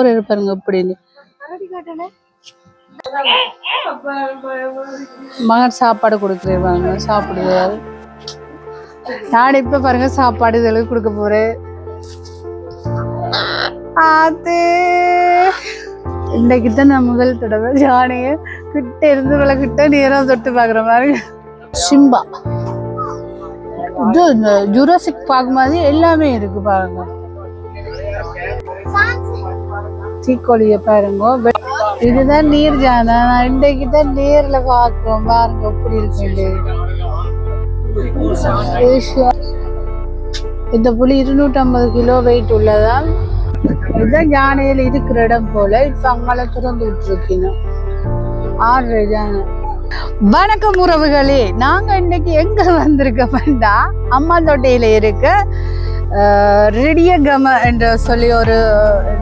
ஒரு இருப்பாருங்க அப்படின்னு மகன் சாப்பாடு கொடுக்குறாங்க சாப்பிடுவாரு. நான் இப்ப பாருங்க சாப்பாடு இதெல்லாம் கொடுக்க போறேன். இன்னைக்குதான் நான் முதல் தடவை யானைய கிட்ட இருந்து விளக்கிட்ட நேரம் தொட்டு பாக்குற மாதிரி. சிம்பா இது இந்த ஜுராசிக் பார்க் மாதிரி எல்லாமே இருக்கு பாருங்க. தீக்கோழிய பாருங்க. இதுதான் நீர் ஜானை. நான் இன்றைக்கு தான் நேர்ல பார்க்கிறோம் பாருங்க எப்படி இருக்கு. இந்த புலி 250 கிலோ வெயிட் உள்ளதான். இதுதான் யானையில இருக்கிற இடம் போல. இப்ப அங்கால திறந்து விட்டுருக்கீங்க 6 யானை. வணக்கம் உறவுகளே, நாங்க இன்னைக்கு எங்க வந்திருக்கோம்டா அம்மா தொட்டையில இருக்க ரெடியகம என்று சொல்லி ஒரு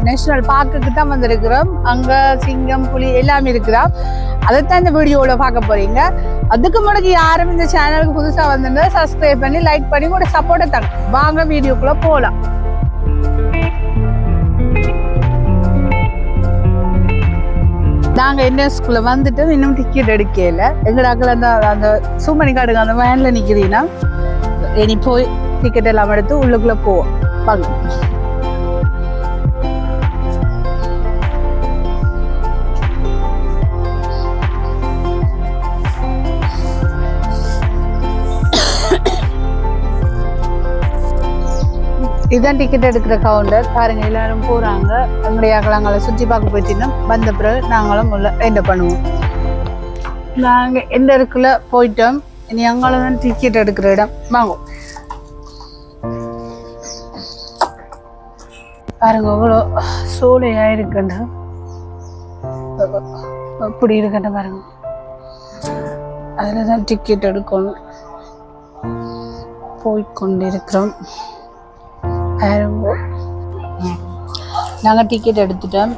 நேஷனல் பார்க்குக்கு தான் வந்திருக்கிறோம். அங்க சிங்கம் புலி எல்லாமே இருக்கிறோம். அதைத்தான் இந்த வீடியோவில் பார்க்க போறீங்க. அதுக்கு முன்னாடி யாரும் இந்த சேனலுக்கு புதுசா வந்திருந்தா சப்ஸ்கிரைப் பண்ணி லைக் பண்ணி கூட சப்போர்ட்டை தாங்க. வாங்க வீடியோக்குள்ள போகலாம். நாங்க என்எஸ்குள்ள வந்துட்டு இன்னும் டிக்கெட் எடுக்கல. எங்கடாக்கள் அந்த சூமணி காடுங்க அந்த வேன்ல நிக்கிறீங்கன்னா இனி போய் டிக்கெட் எல்லாம் எடுத்து உள்ளுக்குள்ள போவோம். வாங்க. இதுதான் டிக்கெட் எடுக்கிற கவுண்டர் பாருங்க. எல்லாரும் போறாங்க. எங்களுடைய அகலங்களை சுற்றி பார்க்க போயிட்டீங்கன்னா வந்த பிறகு நாங்களும் உள்ள என்டர் பண்ணுவோம். நாங்க எந்த இருக்குள்ள போயிட்டோம். இனி அங்கால தான் டிக்கெட் எடுக்கிற இடம். வாங்குவோம் பாருங்க. அவ்வளோ சோலையா இருக்குண்ட அப்படி இருக்குண்ட பாருங்க. அதுலதான் டிக்கெட் எடுக்கணும். போய்கொண்டிருக்கிறோம். நாங்கள் டிக்கெட் எடுத்துட்டோம்.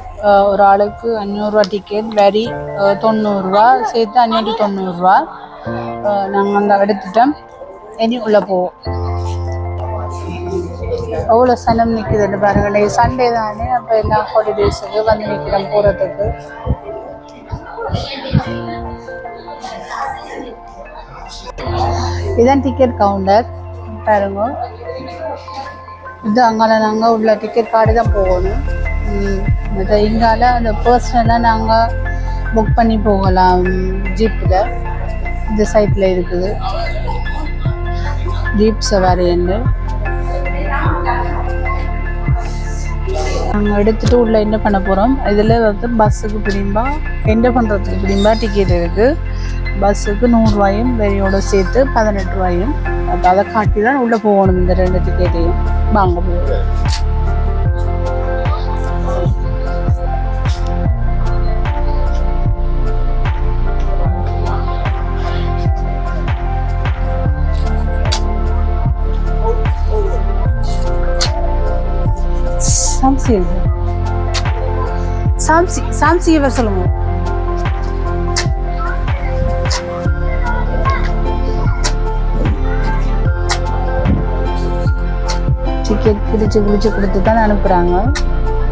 ஒரு ஆளுக்கு 500 ரூபா டிக்கெட், வரி 90 ரூபா, சேர்த்து 590 ரூபா. நாங்கள் அங்கே எடுத்துட்டோம். இனி உள்ள போவோம். அவ்வளோ சனம் நிற்குதுன்னு பாருங்க. சண்டே தானே, அப்போ எல்லா ஹாலிடேஸுக்கு வந்து நிற்கிறோம் போகிறதுக்கு. இதுதான் டிக்கெட் கவுண்டர் பாருங்க. இது அங்கால நாங்கள் உள்ள டிக்கெட் கார்டு தான் போகணும். இங்கால அந்த பர்சனலாக நாங்கள் புக் பண்ணி போகலாம் ஜீப்பில். இந்த சைட்டில் இருக்குது ஜீப் சவாரி என்று. நாங்கள் எடுத்துகிட்டு உள்ள என்ன பண்ண போகிறோம். இதில் வந்து பஸ்ஸுக்கு பிடிம்பா என்ன பண்ணுறதுக்கு பிடிம்பா டிக்கெட் இருக்குது. பஸ்ஸுக்கு 100 ரூபாயும் வெறியோடு சேர்த்து 18 ரூபாயும். அப்போ அதை காட்டி தான் உள்ளே போகணும் இந்த 2 டிக்கெட்டையும். வாங்க போகுது. சாம்சி இவர் சொல்லுங்க. டிக்கெட் பிடிச்சு கொடுத்து தான் அனுப்புறாங்க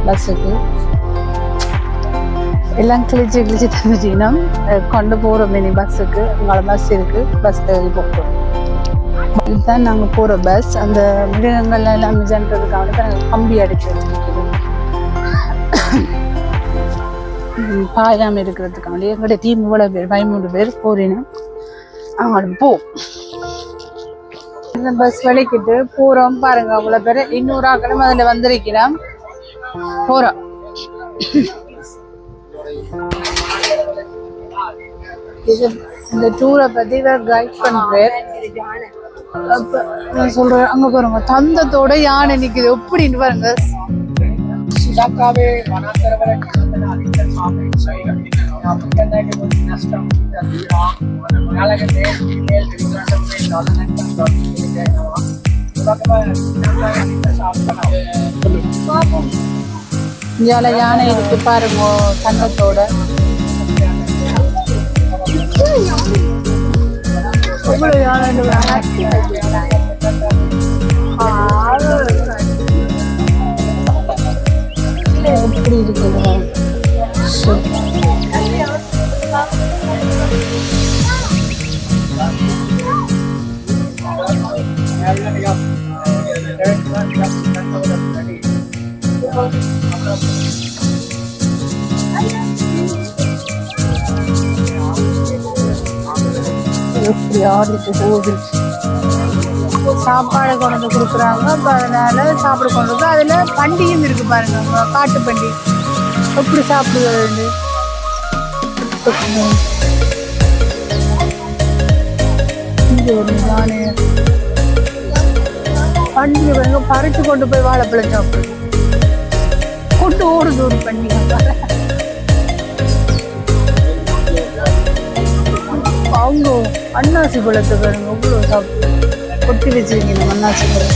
பஸ்ஸுக்கு. எல்லாம் கிழிச்சு தந்துட்டீங்கன்னா கொண்டு போகிறோம். மினி பஸ்ஸுக்கு உங்களோட பஸ் இருக்கு. பஸ் ஏறி போகிறோம். இதுதான் நாங்கள் போகிற பஸ். அந்த மிருகங்கள்லாம் எல்லாம் ஜன்றதுக்காக கம்பி அடிச்சு வச்சுருக்குது பாயாமல் இருக்கிறதுக்காண்டி. எங்களுடைய டீம் இவ்வளோ பேர் 13 பேர் போறீங்கன்னா அவங்களோட போ. இந்த பஸ் வலிக்கிட்டு போறோம் பாருங்க. அவ்வளவு பேரு 200 ஆக்களும் அதுல வந்திருக்கிறோம். போறோம். இது இந்த டூரை பத்தி கைட் பண்றேன். அப்ப நான் சொல்றேன், அங்க பாருங்க தந்தத்தோட யானை நிக்குது எப்படின்னு பாருங்க. இந்தியால யானை இருக்கு பாருங்க தங்கத்தோட. எப்படி இருக்குது எப்படி ஆடிட்டு போகுது. சாப்பாடு கொண்டு வந்து கொடுக்குறாங்க. அப்போ அதனால சாப்பாடு கொண்டு வந்து அதில் பண்டிகையும் இருக்கு பாருங்க, காட்டு பண்டி எப்படி சாப்பிடுவது. இங்கே ஒரு நானே பண்டிகை பாருங்க, பறிச்சு கொண்டு போய் வாழைப்பழம் சாப்பிடுது, கொண்டு ஓடுது ஒரு பண்டிகை. அவங்க அன்னாசி பழத்தை பாருங்க, அவ்வளோ சாப்பிட்டு கொட்டி வச்சிருக்கீங்க அன்னாசி பழம்.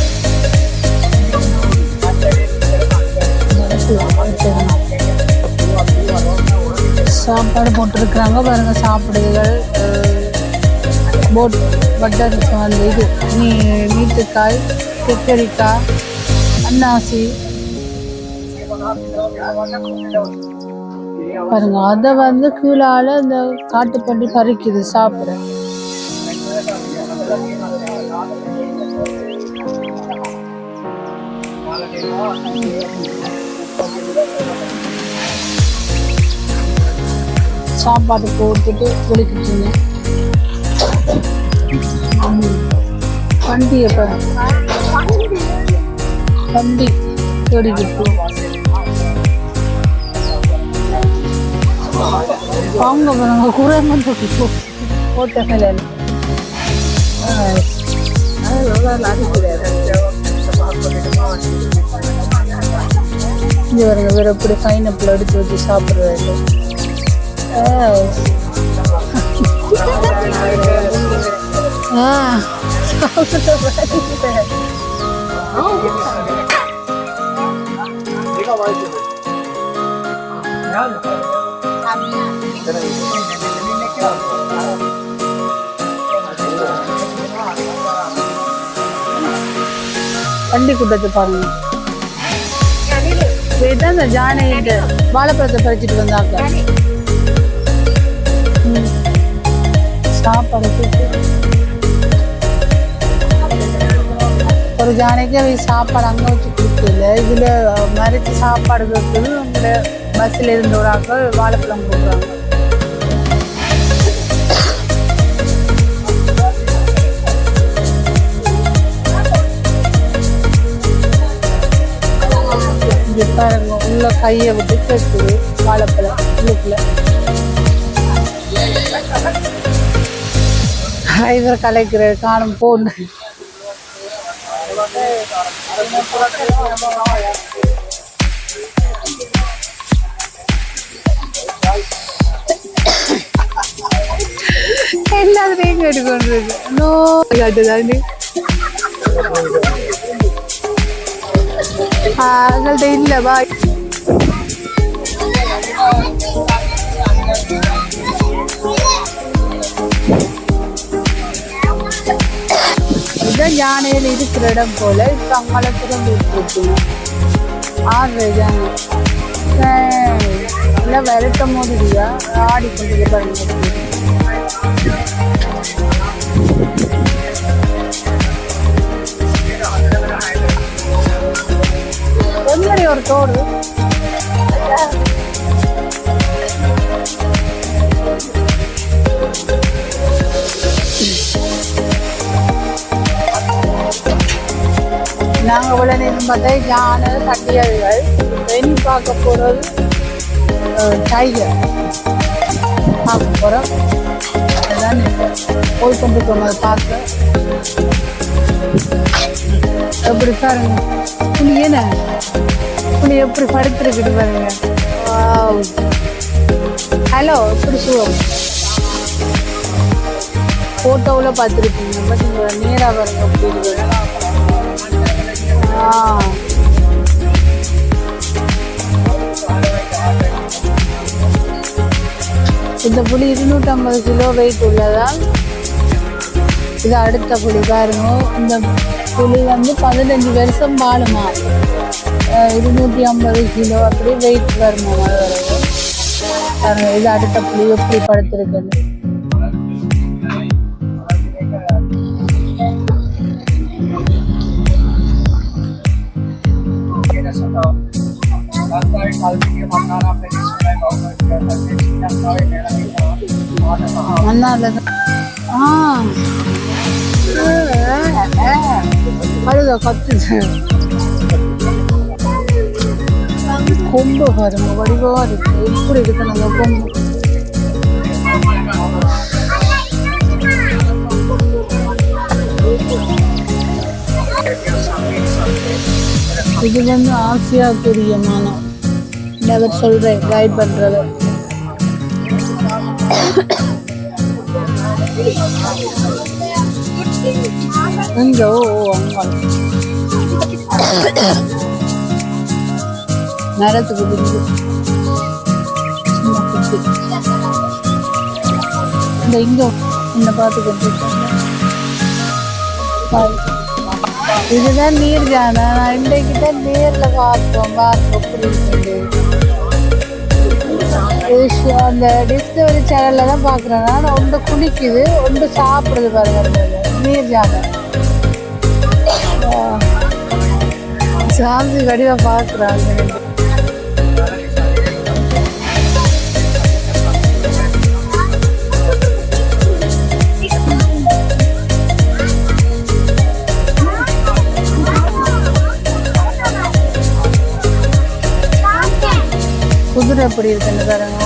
சாப்பாடு போட்டிருக்கிறாங்க பாருங்க, சாப்பிடுதுகள். பட்டர் வந்து இது நீட்டுக்காய், கத்தரிக்காய், அன்னாசி பாருங்க. அதை வந்து கீழால இந்த காட்டு பண்ணி பறிக்குது சாப்பிட. சாப்பாடு போட்டுட்டு குளிக்கிட்டீங்க. பண்டிகை பண்டி தொடிக்கிட்டு அவங்க பாருங்க, குரங்கம் தொட்டி போட்ட மேல இங்க வருங்க. வேற எப்படி பைனாப்பிள் எடுத்து வச்சு சாப்பிடுறது. பண்டி கூட்டத்தை பாருங்க. இந்த ஜானையிட்டு வாழைப்பழத்தை பறிச்சுட்டு வந்தாங்க. சாப்பாடு ஒரு ஜானைக்கு சாப்பாடு அங்கே வச்சு கொடுக்கல. இதுல மறைச்சு சாப்பாடு கொடுத்தது உங்களை பஸ்ல இருந்து ஒரு ஆக்கள் வாழைப்பழம் கொடுக்குறாங்க. பாருங்க, உள்ள கையை விட்டு கேட்குது வாழைப்பழம் உள்ளுக்குள்ள. இவர் கலைக்கிற காணும் போன்னு எல்லாத்துலையும் கேட்டுக்கொண்டிருக்கு. நோ காட்டுதாண்டி எங்கள்கிட்ட இல்லை. பாய் இதுதான் யானையில் இருக்கிற இடம் போல. இப்போ அங்கே திறந்து விட்டுருக்கீங்க. 6 யானை எல்லாம் விரட்டும் போது இல்லையா ஆடிக்கொண்டு பாருங்க. என்னடி ஒரு தோடு நாங்கள் உள்ள நேரம் பார்த்தா யானை, கட்டியல்கள். இனி பார்க்க போகிறது டைகர் பார்க்க போகிறோம். அதுதான் போய் கொண்டு போனது பார்க்க. எப்படி பாருங்க புலி, என்ன புலி எப்படி படுத்துருக்குது பாருங்க. ஹலோ, எப்படி சுகம் ஃபோட்டோவில் பார்த்துருப்பீங்க. பட் நீங்கள் நேராக பாருங்க அப்படி இருக்குது. இந்த புலி 250 கிலோ வெயிட் உள்ளதால் இது அடுத்த புலி பாருங்க. இந்த புலி வந்து 15 வருஷம் வாழுமா, 250 கிலோ அப்படி வெயிட் வருமா வருது. இது அடுத்த புலி எப்படி படுத்திருக்குது. அழுத கத்துது. கொம்பு பாருங்க வடிவா இருக்கு. எப்படி இருக்கு நம்ம கொம்பு. இது வந்து ஆசியாக்குரிய மானம். அவர் சொல்றேன் கைட் பண்றவர். இங்க நேரத்துக்கு இந்த இங்க இந்த பார்த்துக்கிட்டு இதுதான் நீர் ஜானை. நான் இன்றைக்கிட்ட நேர்ல பார்த்தோம். அந்த டிஸ்கவரி சேனல்ல தான் பாக்குறேன். நான் ஒன்று குளிக்குது, ஒன்று சாப்பிடுது பாருங்க. நீர் ஜானை சாந்தி கடிவா பாக்குறாங்க. குதிரை எப்படி இருக்குன்னு பாருங்க.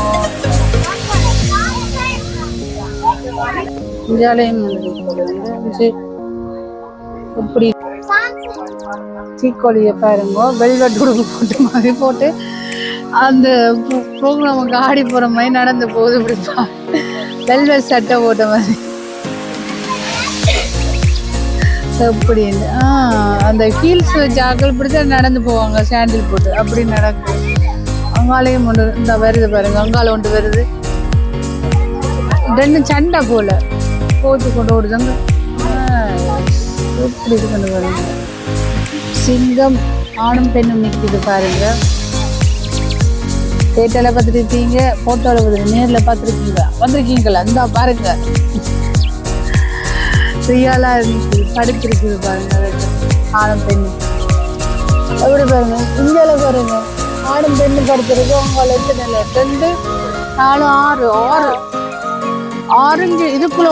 எப்படி சீக்கோழிய பாருங்க. வெல்வெட் உடுப்பு போட்டு மாதிரி போட்டு அந்த ப்ரோக்ராமுக்கு ஆடி போற மாதிரி நடந்து போகுது. இப்படிப்பா வெல்வெட் சட்டை போட்ட மாதிரி எப்படி அந்த ஹீல்ஸ் ஜாக்கள் இப்படிதான் நடந்து போவாங்க. சாண்டில் போட்டு அப்படி நடக்கும். அங்காலையும் ஒன்று இந்த வருது பாருங்க. அங்கால ஒன்று வருது. ரெண்டு சண்டை போல போட்டு கொண்டு ஓடுதாங்க. எப்படி இது கொண்டு பாருங்க. சிங்கம் ஆணும் பெண்ணும் நிற்கிது பாருங்க. தேட்டரில் பார்த்துருக்கீங்க, போட்டோவில் வருது, நேரில் பார்த்துருக்கீங்களா? இந்த பாருங்க ரியலாக இருந்துச்சு. படுத்திருக்குது பாருங்க ஆணும் பெண்ணும். எப்படி பாருங்க. இந்தியாவில் பாருங்க ஆடும் பெண்ணு படுத்துருக்கு. உங்களை எத்தனை 2 4 6 ஆரஞ்சு இதுக்குள்ள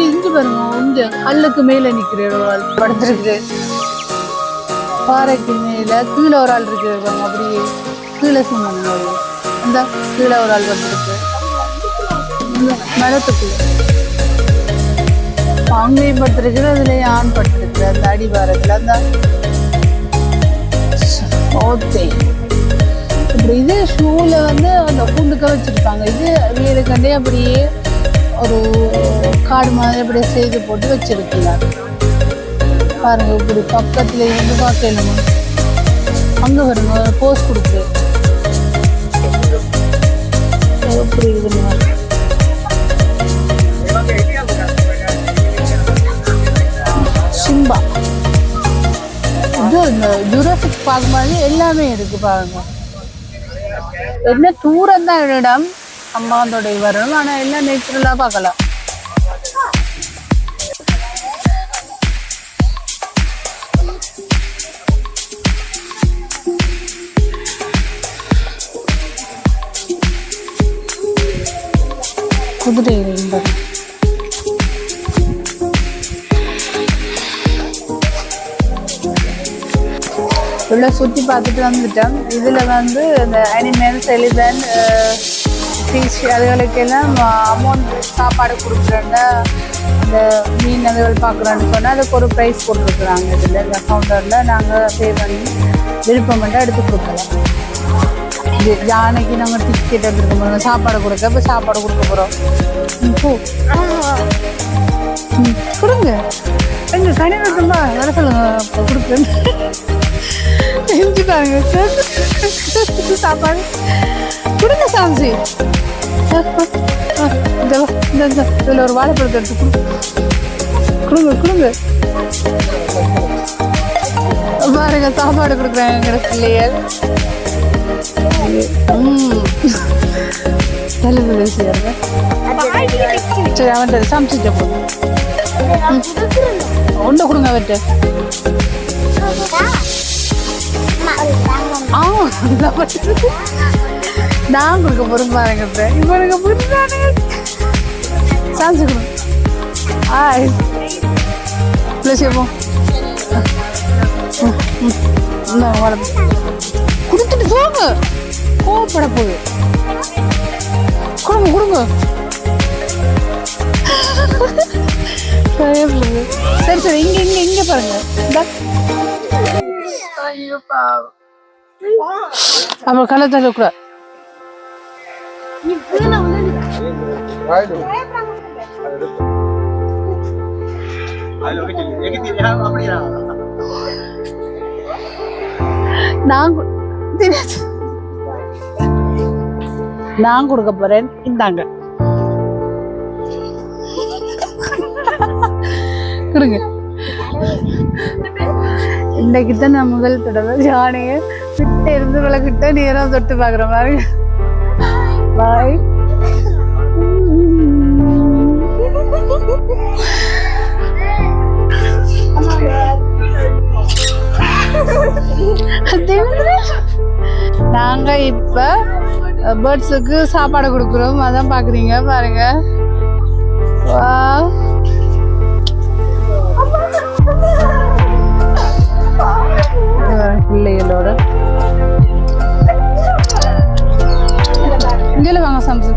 இஞ்சி பாருங்க. ஒன்று கல்லுக்கு மேல நிக்கிற ஒரு ஆள் படுத்திருக்கு. பாறைக்கு மேல கீழே ஒரு ஆள் இருக்கு பாருங்க. அப்படியே கீழே சும்மா அந்த கீழே ஒரு ஆள் படுத்திருக்கு. மரத்துக்குள்ள அங்கேயும் படுத்திருக்கு. அதுலயே ஆண் படுத்திருக்கு. அந்த அடிவாரத்துல அந்த ஓத்தே இப்படி இது ஷூல வந்து அந்த கூண்டுக்க வச்சிருப்பாங்க. இது வீடு கண்டே அப்படியே ஒரு காடு மாதிரி அப்படியே செய்து போட்டு வச்சிருக்கிறார் பாருங்க. இப்படி பக்கத்துல இருந்து பார்க்கலாமா? அங்க வருங்க போஸ் கொடுக்குது. எப்படி இருக்குங்க சிம்பா. இது இந்த ஜுராசிக் பார்க் மாதிரி எல்லாமே இருக்கு பாருங்க. என்ன தூரம் தான் இடம் அம்மாந்தோட வரணும். ஆனா எல்லாம் நேச்சுரலா பார்க்கலாம். குதிரை உள்ள சுற்றி பார்த்துட்டு வந்துட்டோம். இதுல வந்து இந்த அனிமல்ஸ், எலிபென்ட், ஃபிஷ் அதுகளுக்கெல்லாம் அமௌண்ட் சாப்பாடு கொடுக்குறேன்னா இந்த மீன் அதுகள் பார்க்குறோன்னு சொன்னால் அதுக்கு ஒரு ப்ரைஸ் போட்டுருக்குறாங்க. இதில் இந்த கவுண்டரில் நாங்கள் பே பண்ணி விருப்பமெண்ட்டாக எடுத்து கொடுக்கலாம். இது யானைக்கு நாங்கள் டிக்கெட் எடுத்துருக்க போகிறோம். சாப்பாடு கொடுக்க இப்போ சாப்பாடு கொடுக்க போகிறோம். கொடுங்க எங்க கனிவா வர சொல்லுங்க கொடுக்குறேன். செஞ்சுட்டாங்க சாப்பாடு கொடுங்க சாம்சி. இதில் ஒரு வாழைப்பழத்தை எடுத்து கொடுங்க கொடுங்க. பாருங்க சாப்பாடு கொடுக்குறாங்க எங்க பிள்ளைகள். சரி அவன் சமைச்சிட்ட போதும் ஒன்றை கொடுங்க அவர்கிட்ட. நான் கொடுக்க போறேன் பாருங்க. இவனுக்கு புரிஞ்சானே சாமிச்சு கொடுங்க. பிள்ளைப்போம் கொடுத்துட்டு போங்க. கோவப்பட போகுது. கொடுங்க கொடுங்க. சரி சரி இங்க இங்க இங்க பாருங்க. அவன் கலை தள்ள கூட நான் கொடுக்க போறேன். இந்தாங்க கொடுங்க. இன்னைக்கு தான் நான் முதல் தடவை யானைய கிட்ட இருந்து விளக்கிட்ட நேரம் தொட்டு பாக்குற மாதிரி. பாய். நாங்க இப்ப பேர்ட்ஸுக்கு சாப்பாடு கொடுக்குறோம். அதான் பாக்குறீங்க பாருங்க. பிள்ளைகளோட இங்கே வாங்க சம்சு.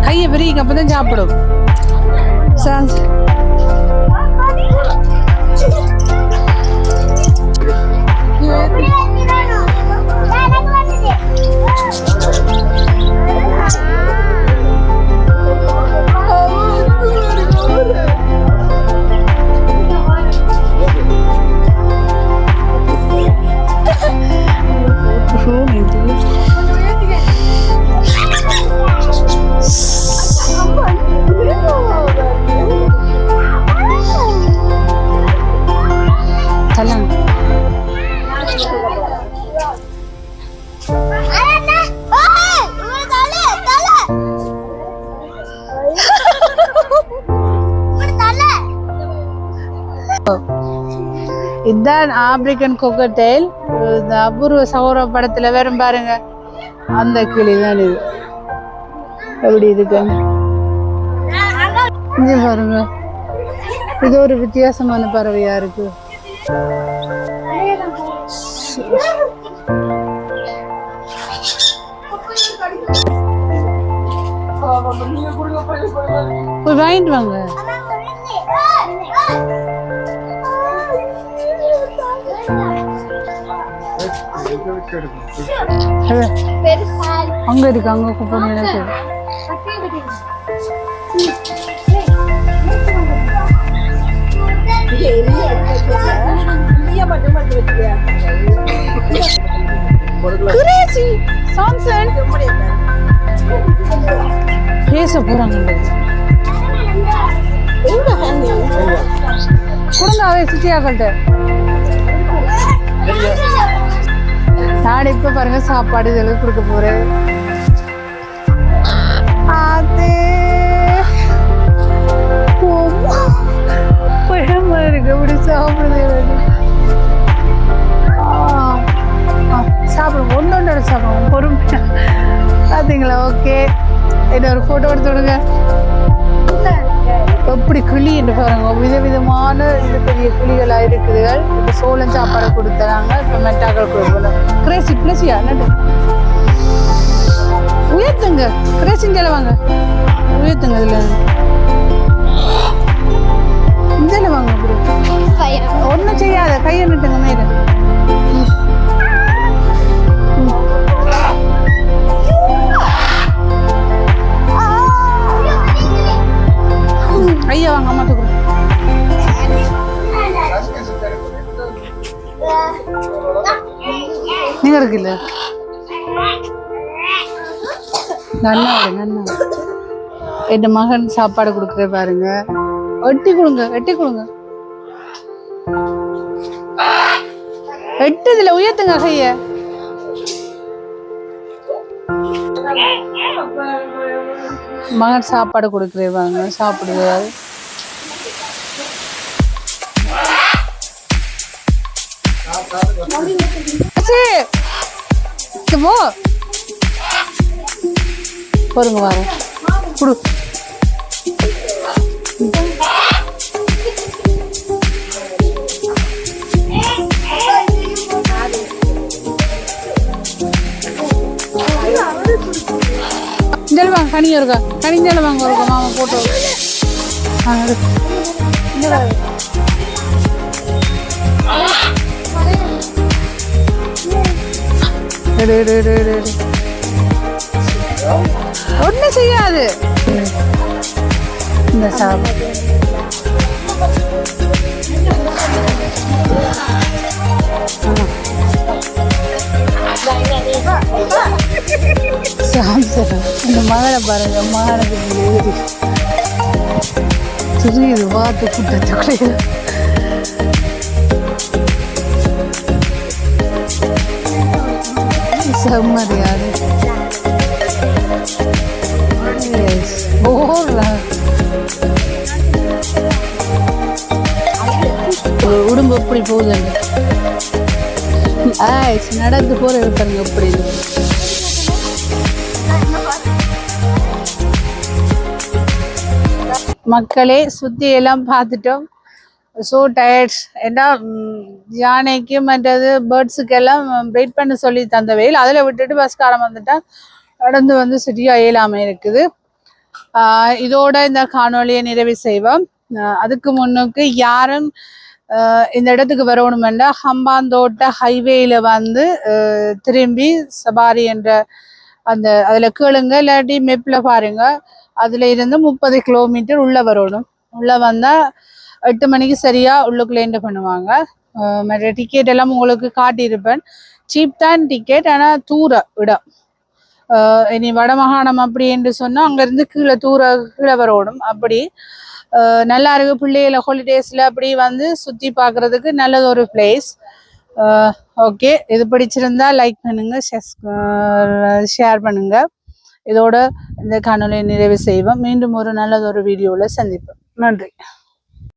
கையை விரிங்க அப்பதான் சாப்பிடும். இதுதான் ஆப்பிரிக்கன் கொக்கட்டெயில். இந்த அபூர்வ சகோதர படத்துல வரும் பாருங்க, அந்த கிளி தான் இது. எப்படி இருக்கு இங்க பாருங்க. இது ஒரு வித்தியாசமான பறவையா இருக்கு. போய் வாங்கிட்டு வாங்க. அங்க இருக்கு, அங்க குப்பை. பேச போறாங்க குடுங்க சுற்றியாக்கள்கிட்ட. நான் இப்ப பாருங்க சாப்பாடு இதெல்லாம் கொடுக்க போறேன். இருக்கு இப்படி சாப்பிடுறது. சாப்பிடுவோம், ஒன்னொன்னு சாப்பிடுவோம் பொறுமையா. பாத்தீங்களா? ஓகே, என்ன ஒரு போட்டோ எடுத்து விடுங்க. எப்படி கிளி என்று பாருங்க, விதவிதமான இது பெரிய கிளிகளா இருக்குதுகள். இப்ப சோளம் சாப்பாடு கொடுத்தாங்க. இப்ப மெட்டாக்கள் கொடுக்கணும். கிரேசி பிளஸியா நட்டு உயர்த்துங்க. கிரேசிங்கல வாங்க, உயர்த்துங்க. இதுல இதில் வாங்க. ஒன்றும் செய்யாத, கையை நிட்டுங்க மேல. ஐயா வாங்க, அம்மா தூக்குறேன். நீங்க இருக்குல்ல நல்லா நன்னா. என் மகன் சாப்பாடு கொடுக்குற பாருங்க. எட்டி கொடுங்க எட்டி கொடுங்க எட்டுதுல உயர்த்துங்க கைய மகன் சாப்பாடு கொடுக்குறேவாங்க சாப்பிடுவாரு பாருங்க வாங்க குடு ஜெல்வாங்க கனி இருக்கா கனி ஜெல்வாங்க இருக்கா மாமா போட்டோ ஒன்னும் செய்யாது இந்த சாப்பாடு இந்த மகனை பாருங்க மகனுக்கு தெரியுது பார்த்து கூட்டத்துக்குள்ளே செம்மறியாது உடம்பு எப்படி போகுதுங்க நடந்து போற இருப்பாங்க எப்படி மக்களே சுத்தி எல்லாம் பார்த்துட்டோம் ஸோ டயர்ட்ஸ் ஏன்னா யானைக்கு மற்றது பேர்ட்ஸுக்கெல்லாம் வெயிட் பண்ண சொல்லி தந்த வெயில் அதில் விட்டுட்டு பஸ்காரம் வந்துட்டா நடந்து வந்து சரியாக இயலாமல் இருக்குது இதோட இந்த காணொலியை நிறைவு செய்வோம் அதுக்கு முன்னுக்கு யாரும் இந்த இடத்துக்கு வரணுமெண்டா ஹம்பாந்தோட்ட ஹைவேயில் வந்து திரும்பி சபாரி என்ற அந்த அதில் கேளுங்க இல்லாட்டி மெப்பில் பாருங்க அதில் இருந்து 30 கிலோமீட்டர் உள்ளே வரணும் உள்ளே வந்தால் 8 மணிக்கு சரியாக உள்ளுக்குள்ளே என்டர் பண்ணுவாங்க மற்ற டிக்கெட் எல்லாம் உங்களுக்கு காட்டியிருப்பேன் சீப் தான் டிக்கெட் ஆனால் தூர இடம் இனி வடமாகாணம் அப்படி என்று சொன்னால் அங்கேருந்து கீழே வரணும் அப்படி நல்லா இருக்கு பிள்ளைகளை ஹாலிடேஸில் அப்படி வந்து சுற்றி பார்க்குறதுக்கு நல்லது ஒரு பிளேஸ் ஓகே இது பிடிச்சிருந்தா லைக் பண்ணுங்க ஷேர் பண்ணுங்க இதோட இந்த காணொலியை நிறைவு செய்வோம் மீண்டும் ஒரு நல்லதொரு வீடியோவில் சந்திப்போம் நன்றி